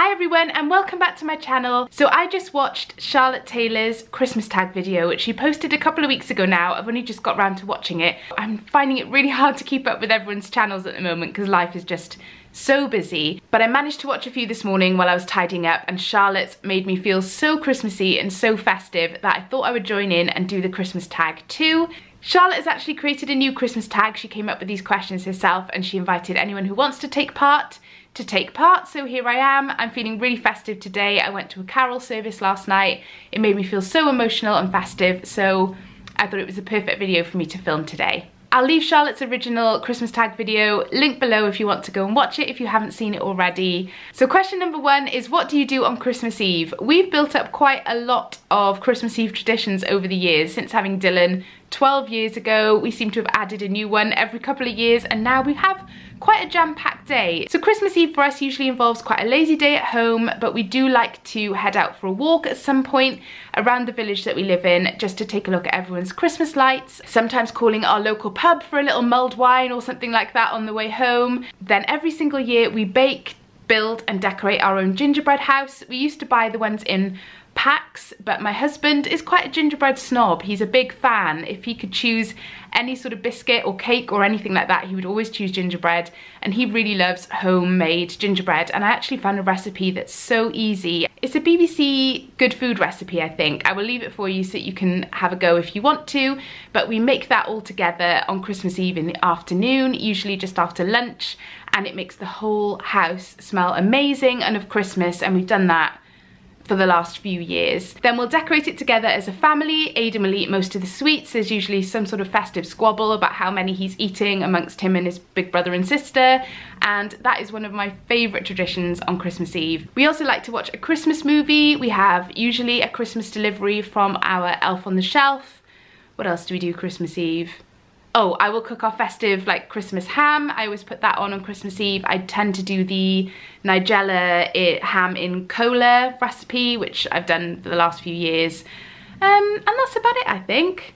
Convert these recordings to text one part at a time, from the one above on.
Hi everyone and welcome back to my channel. So I just watched Charlotte Taylor's Christmas tag video, which she posted a couple of weeks ago now. I've only just got around to watching it. I'm finding it really hard to keep up with everyone's channels at the moment because life is just so busy. But I managed to watch a few this morning while I was tidying up, and Charlotte's made me feel so Christmassy and so festive that I thought I would join in and do the Christmas tag too. Charlotte has actually created a new Christmas tag. She came up with these questions herself and she invited anyone who wants to take part. So here I am. I'm feeling really festive today. I went to a carol service last night. It made me feel so emotional and festive, so I thought it was a perfect video for me to film today. I'll leave Charlotte's original Christmas tag video linked below if you want to go and watch it if you haven't seen it already. So question number one is, what do you do on Christmas Eve? We've built up quite a lot of Christmas Eve traditions over the years. Since having Dylan 12 years ago, we seem to have added a new one every couple of years, and now we have quite a jam-packed day. So Christmas Eve for us usually involves quite a lazy day at home, but we do like to head out for a walk at some point around the village that we live in, just to take a look at everyone's Christmas lights, sometimes calling our local pub for a little mulled wine or something like that on the way home. Then every single year we bake, build and decorate our own gingerbread house. We used to buy the ones in packs, but my husband is quite a gingerbread snob. He's a big fan. If he could choose any sort of biscuit or cake or anything like that, he would always choose gingerbread, and he really loves homemade gingerbread. And I actually found a recipe that's so easy. It's a BBC Good Food recipe, I think. I will leave it for you so that you can have a go if you want to, but we make that all together on Christmas Eve in the afternoon, usually just after lunch, and it makes the whole house smell amazing and of Christmas, and we've done that for the last few years. Then we'll decorate it together as a family. Aidan will eat most of the sweets. There's usually some sort of festive squabble about how many he's eating amongst him and his big brother and sister, and that is one of my favourite traditions on Christmas Eve. We also like to watch a Christmas movie. We have usually a Christmas delivery from our Elf on the Shelf. What else do we do Christmas Eve? Oh, I will cook our festive like Christmas ham. I always put that on Christmas Eve. I tend to do the Nigella ham in cola recipe, which I've done for the last few years. And that's about it, I think.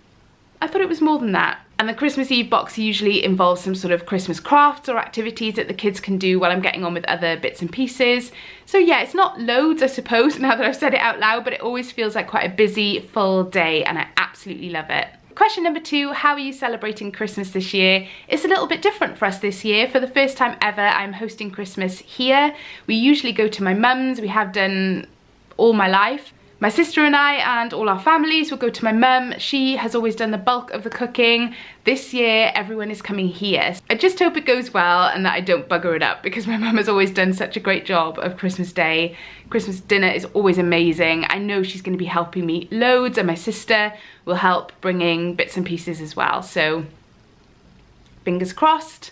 I thought it was more than that. And the Christmas Eve box usually involves some sort of Christmas crafts or activities that the kids can do while I'm getting on with other bits and pieces. So yeah, it's not loads, I suppose, now that I've said it out loud, but it always feels like quite a busy, full day, and I absolutely love it. Question number two, how are you celebrating Christmas this year? It's a little bit different for us this year. For the first time ever, I'm hosting Christmas here. We usually go to my mum's. We have done all my life. My sister and I and all our families will go to my mum. She has always done the bulk of the cooking. This year, everyone is coming here. I just hope it goes well and that I don't bugger it up, because my mum has always done such a great job of Christmas Day. Christmas dinner is always amazing. I know she's going to be helping me loads, and my sister will help bringing bits and pieces as well. So fingers crossed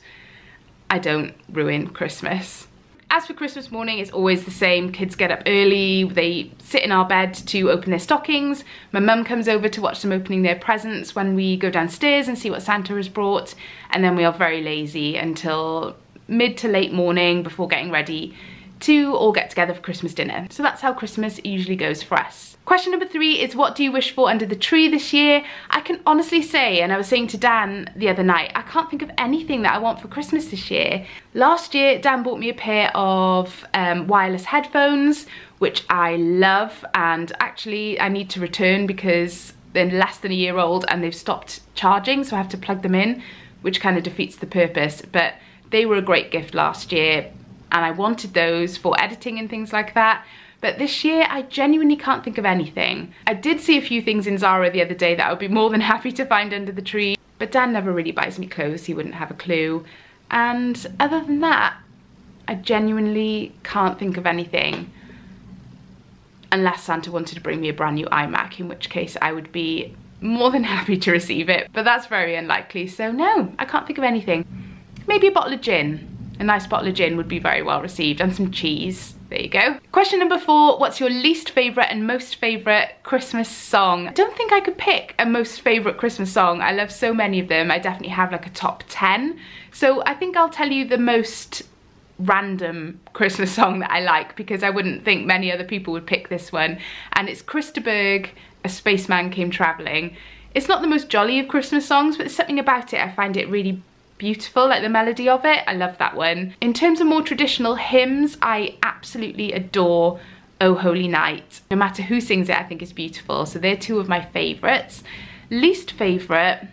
I don't ruin Christmas. As for Christmas morning, it's always the same. Kids get up early, they sit in our bed to open their stockings. My mum comes over to watch them opening their presents when we go downstairs and see what Santa has brought. And then we are very lazy until mid to late morning before getting ready to all get together for Christmas dinner. So that's how Christmas usually goes for us. Question number three is, what do you wish for under the tree this year? I can honestly say, and I was saying to Dan the other night, I can't think of anything that I want for Christmas this year. Last year, Dan bought me a pair of wireless headphones, which I love, and actually I need to return because they're less than a year old and they've stopped charging, so I have to plug them in, which kind of defeats the purpose. But they were a great gift last year, and I wanted those for editing and things like that. But this year, I genuinely can't think of anything. I did see a few things in Zara the other day that I would be more than happy to find under the tree, but Dan never really buys me clothes, he wouldn't have a clue. And other than that, I genuinely can't think of anything. Unless Santa wanted to bring me a brand new iMac, in which case I would be more than happy to receive it. But that's very unlikely, so no, I can't think of anything. Maybe a bottle of gin. A nice bottle of gin would be very well received, and some cheese. There you go. Question number four, what's your least favourite and most favourite Christmas song? I don't think I could pick a most favourite Christmas song. I love so many of them. I definitely have like a top 10. So I think I'll tell you the most random Christmas song that I like, because I wouldn't think many other people would pick this one. And it's Krista Berg, A Spaceman Came Travelling. It's not the most jolly of Christmas songs, but there's something about it. I find it really beautiful, like the melody of it. I love that one. In terms of more traditional hymns, I absolutely adore Oh Holy Night. No matter who sings it, I think it's beautiful. So they're two of my favourites. Least favourite,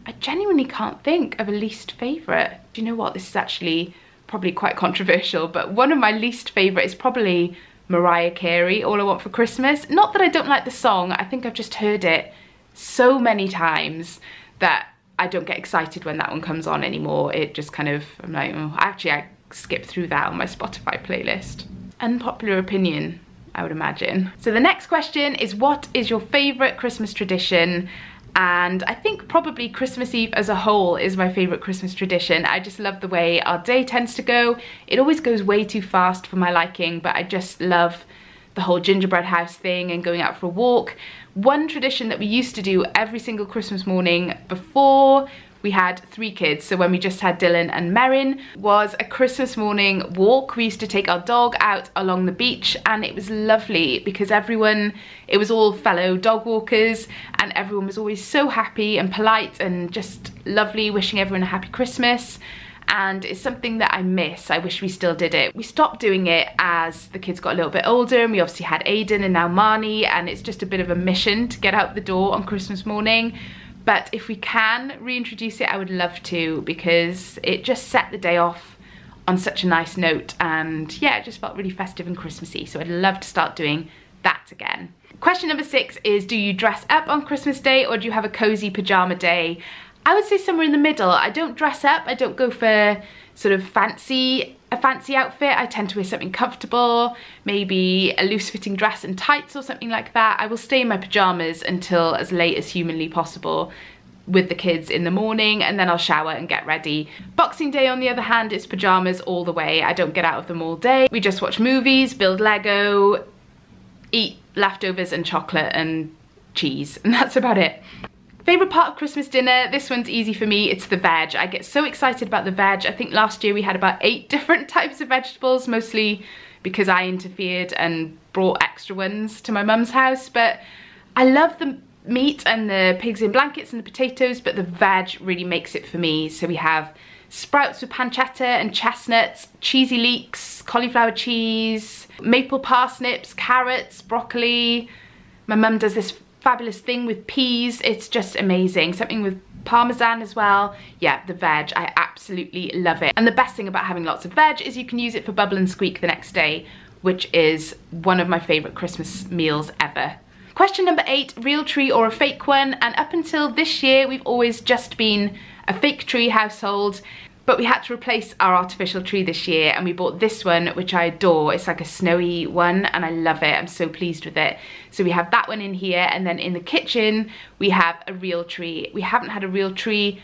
I genuinely can't think of a least favourite. Do you know what? This is actually probably quite controversial, but one of my least favourite is probably Mariah Carey, All I Want for Christmas. Not that I don't like the song, I think I've just heard it so many times that I don't get excited when that one comes on anymore. It just kind of, I'm like, oh, actually I skip through that on my Spotify playlist. Unpopular opinion, I would imagine. So the next question is, what is your favourite Christmas tradition? And I think probably Christmas Eve as a whole is my favourite Christmas tradition. I just love the way our day tends to go. It always goes way too fast for my liking, but I just love the whole gingerbread house thing and going out for a walk. One tradition that we used to do every single Christmas morning before we had 3 kids, so when we just had Dylan and Merrin, was a Christmas morning walk. We used to take our dog out along the beach, and it was lovely because it was all fellow dog walkers, and everyone was always so happy and polite and just lovely, wishing everyone a happy Christmas. And it's something that I miss. I wish we still did it. We stopped doing it as the kids got a little bit older, and we obviously had Aiden and now Marnie, and it's just a bit of a mission to get out the door on Christmas morning. But if we can reintroduce it, I would love to, because it just set the day off on such a nice note, and yeah, it just felt really festive and Christmassy, so I'd love to start doing that again. Question number 6 is, do you dress up on Christmas Day or do you have a cozy pyjama day? I would say somewhere in the middle. I don't dress up, I don't go for sort of a fancy outfit. I tend to wear something comfortable, maybe a loose fitting dress and tights or something like that. I will stay in my pyjamas until as late as humanly possible with the kids in the morning, and then I'll shower and get ready. Boxing Day, on the other hand, is pyjamas all the way. I don't get out of them all day. We just watch movies, build Lego, eat leftovers and chocolate and cheese, and that's about it. Favourite part of Christmas dinner, this one's easy for me, it's the veg. I get so excited about the veg. I think last year we had about 8 different types of vegetables, mostly because I interfered and brought extra ones to my mum's house. But I love the meat and the pigs in blankets and the potatoes, but the veg really makes it for me. So we have sprouts with pancetta and chestnuts, cheesy leeks, cauliflower cheese, maple parsnips, carrots, broccoli. My mum does this fabulous thing with peas. It's just amazing. Something with parmesan as well. Yeah, the veg, I absolutely love it. And the best thing about having lots of veg is you can use it for bubble and squeak the next day, which is one of my favourite Christmas meals ever. Question number 8, real tree or a fake one? And up until this year, we've always just been a fake tree household. But we had to replace our artificial tree this year, and we bought this one, which I adore. It's like a snowy one and I love it. I'm so pleased with it. So we have that one in here, and then in the kitchen we have a real tree. We haven't had a real tree,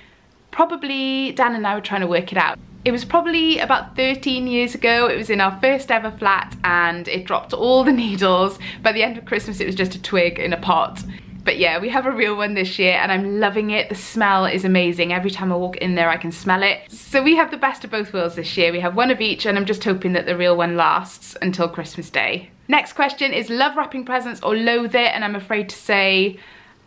probably, Dan and I were trying to work it out. It was probably about 13 years ago. It was in our first ever flat and it dropped all the needles. By the end of Christmas it was just a twig in a pot. But yeah, we have a real one this year and I'm loving it. The smell is amazing. Every time I walk in there I can smell it. So we have the best of both worlds this year. We have one of each, and I'm just hoping that the real one lasts until Christmas Day. Next question is, love wrapping presents or loathe it? And I'm afraid to say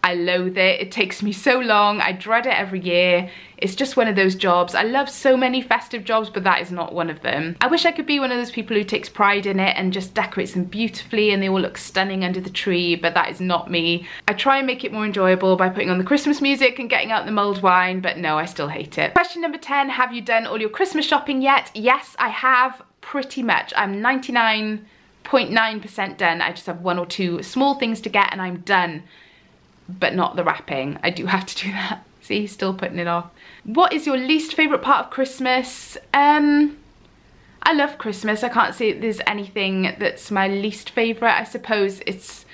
I loathe it. It takes me so long. I dread it every year. It's just one of those jobs. I love so many festive jobs, but that is not one of them. I wish I could be one of those people who takes pride in it and just decorates them beautifully and they all look stunning under the tree, but that is not me. I try and make it more enjoyable by putting on the Christmas music and getting out the mulled wine, but no, I still hate it. Question number 10, have you done all your Christmas shopping yet? Yes, I have, pretty much. I'm 99.9% done. I just have 1 or 2 small things to get and I'm done. But not the wrapping. I do have to do that. See, still putting it off. What is your least favourite part of Christmas? I love Christmas. I can't say there's anything that's my least favourite. I suppose it's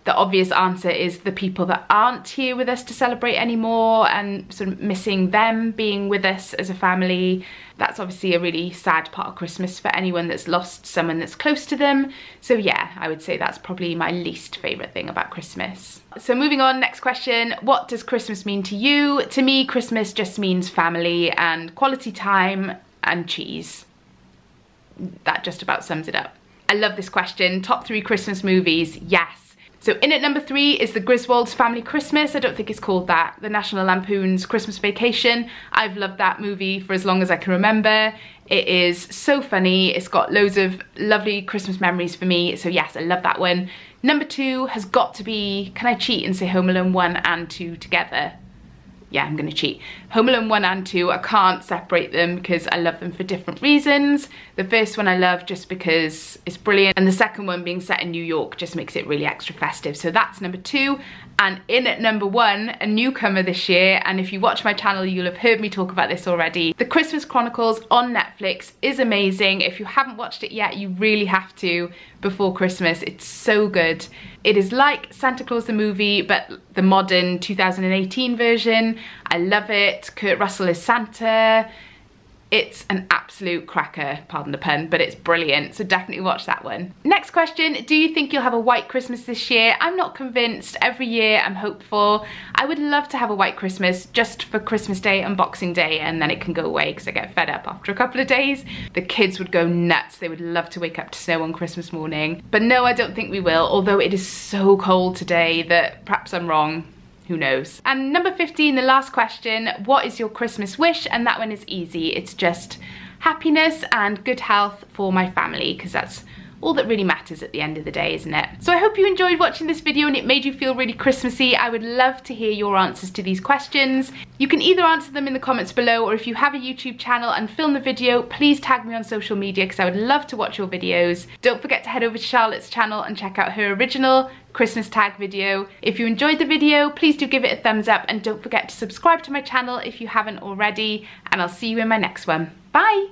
the obvious answer is the people that aren't here with us to celebrate anymore, and sort of missing them being with us as a family. That's obviously a really sad part of Christmas for anyone that's lost someone that's close to them. So yeah, I would say that's probably my least favourite thing about Christmas. So moving on, next question. What does Christmas mean to you? To me, Christmas just means family and quality time and cheese. That just about sums it up. I love this question. Top 3 Christmas movies. Yes. So in at number 3 is the Griswold's Family Christmas. I don't think it's called that. The National Lampoon's Christmas Vacation. I've loved that movie for as long as I can remember. It is so funny. It's got loads of lovely Christmas memories for me. So yes, I love that one. Number 2 has got to be, can I cheat and say Home Alone 1 and 2 together? Yeah, I'm gonna cheat. Home Alone 1 and 2, I can't separate them because I love them for different reasons. The first one I love just because it's brilliant, and the second one being set in New York just makes it really extra festive. So that's number 2. And in at number 1, a newcomer this year, and if you watch my channel you'll have heard me talk about this already. The Christmas Chronicles on Netflix is amazing. If you haven't watched it yet, you really have to before Christmas. It's so good. It is like Santa Claus the movie, but the modern 2018 version. I love it. Kurt Russell is Santa. It's an absolute cracker, pardon the pun, but it's brilliant, so definitely watch that one. Next question, do you think you'll have a white Christmas this year? I'm not convinced. Every year I'm hopeful. I would love to have a white Christmas just for Christmas Day and Boxing Day, and then it can go away because I get fed up after a couple of days. The kids would go nuts. They would love to wake up to snow on Christmas morning. But no, I don't think we will, although it is so cold today that perhaps I'm wrong. Who knows? And number 15, the last question, what is your Christmas wish? And that one is easy. It's just happiness and good health for my family, because that's all that really matters at the end of the day, isn't it? So I hope you enjoyed watching this video and it made you feel really Christmassy. I would love to hear your answers to these questions. You can either answer them in the comments below, or if you have a YouTube channel and film the video, please tag me on social media because I would love to watch your videos. Don't forget to head over to Charlotte's channel and check out her original Christmas tag video. If you enjoyed the video, please do give it a thumbs up and don't forget to subscribe to my channel if you haven't already, and I'll see you in my next one. Bye!